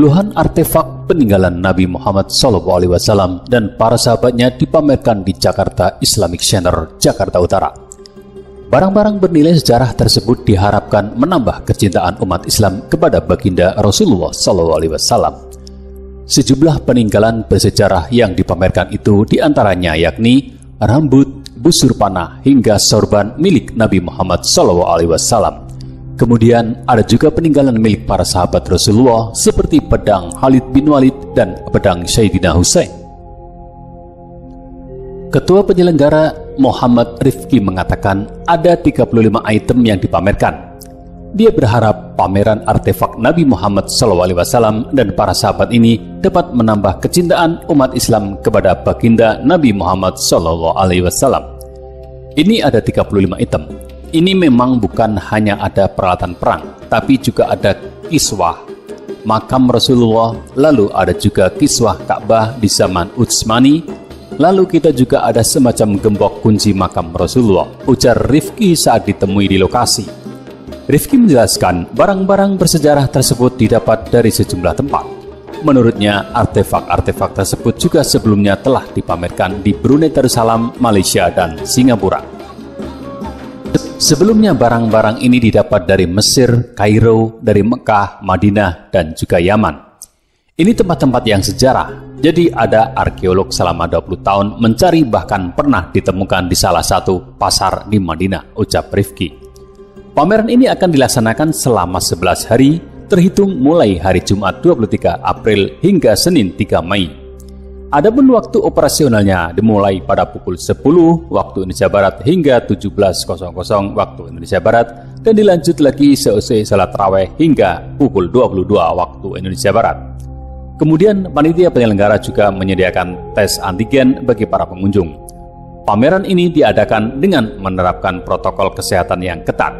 Puluhan artefak peninggalan Nabi Muhammad SAW dan para sahabatnya dipamerkan di Jakarta Islamic Center, Jakarta Utara. Barang-barang bernilai sejarah tersebut diharapkan menambah kecintaan umat Islam kepada baginda Rasulullah SAW. Sejumlah peninggalan bersejarah yang dipamerkan itu diantaranya yakni rambut, busur panah, hingga sorban milik Nabi Muhammad SAW. Kemudian ada juga peninggalan milik para sahabat Rasulullah seperti pedang Khalid bin Walid dan pedang Sayyidina Husain. Ketua penyelenggara Muhammad Rifki mengatakan ada 35 item yang dipamerkan. Dia berharap pameran artefak Nabi Muhammad SAW dan para sahabat ini dapat menambah kecintaan umat Islam kepada baginda Nabi Muhammad SAW. Ini ada 35 item. Ini memang bukan hanya ada peralatan perang, tapi juga ada kiswah makam Rasulullah, lalu ada juga kiswah Ka'bah di zaman Utsmani, lalu kita juga ada semacam gembok kunci makam Rasulullah, ujar Rifki saat ditemui di lokasi. Rifki menjelaskan barang-barang bersejarah tersebut didapat dari sejumlah tempat. Menurutnya, artefak-artefak tersebut juga sebelumnya telah dipamerkan di Brunei Darussalam, Malaysia, dan Singapura. Sebelumnya barang-barang ini didapat dari Mesir, Kairo, dari Mekah, Madinah, dan juga Yaman. Ini tempat-tempat yang sejarah, jadi ada arkeolog selama 20 tahun mencari bahkan pernah ditemukan di salah satu pasar di Madinah, ucap Rifki. Pameran ini akan dilaksanakan selama 11 hari, terhitung mulai hari Jumat 23 April hingga Senin 3 Mei. Adapun waktu operasionalnya dimulai pada pukul 10 waktu Indonesia Barat hingga 17.00 waktu Indonesia Barat dan dilanjut lagi seusai salat tarawih hingga pukul 22 waktu Indonesia Barat. Kemudian panitia penyelenggara juga menyediakan tes antigen bagi para pengunjung. Pameran ini diadakan dengan menerapkan protokol kesehatan yang ketat.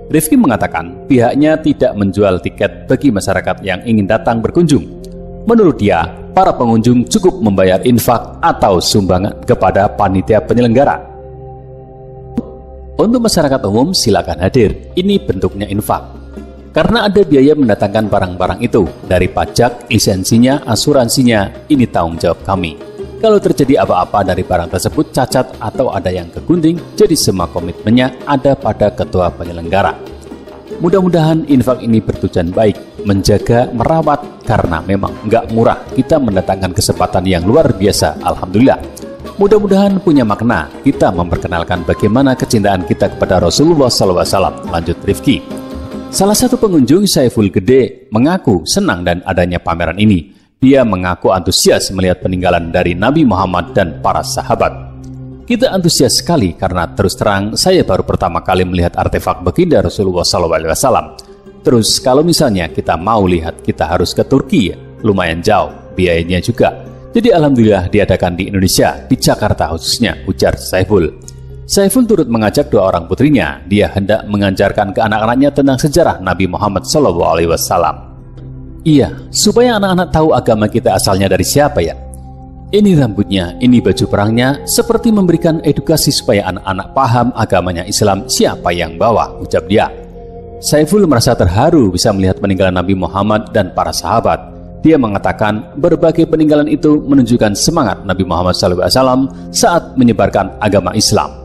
Rifki mengatakan pihaknya tidak menjual tiket bagi masyarakat yang ingin datang berkunjung. Menurut dia, para pengunjung cukup membayar infak atau sumbangan kepada panitia penyelenggara. Untuk masyarakat umum silakan hadir, ini bentuknya infak. Karena ada biaya mendatangkan barang-barang itu, dari pajak, lisensinya, asuransinya, ini tanggung jawab kami. Kalau terjadi apa-apa dari barang tersebut cacat atau ada yang kegunting, jadi semua komitmennya ada pada ketua penyelenggara. Mudah-mudahan infak ini bertujuan baik, menjaga, merawat, karena memang nggak murah kita mendatangkan kesempatan yang luar biasa, alhamdulillah. Mudah-mudahan punya makna kita memperkenalkan bagaimana kecintaan kita kepada Rasulullah SAW, lanjut Rifki. Salah satu pengunjung, Saiful Gede, mengaku senang dan adanya pameran ini. Dia mengaku antusias melihat peninggalan dari Nabi Muhammad dan para sahabat. Kita antusias sekali karena terus terang saya baru pertama kali melihat artefak baginda Rasulullah SAW. Terus kalau misalnya kita mau lihat kita harus ke Turki, lumayan jauh, biayanya juga. Jadi alhamdulillah diadakan di Indonesia, di Jakarta khususnya, ujar Saiful. Saiful turut mengajak dua orang putrinya. Dia hendak mengajarkan ke anak-anaknya tentang sejarah Nabi Muhammad SAW. Iya, supaya anak-anak tahu agama kita asalnya dari siapa ya. Ini rambutnya, ini baju perangnya, seperti memberikan edukasi supaya anak-anak paham agamanya Islam siapa yang bawa, ucap dia. Saiful merasa terharu bisa melihat peninggalan Nabi Muhammad dan para sahabat. Dia mengatakan berbagai peninggalan itu menunjukkan semangat Nabi Muhammad SAW saat menyebarkan agama Islam.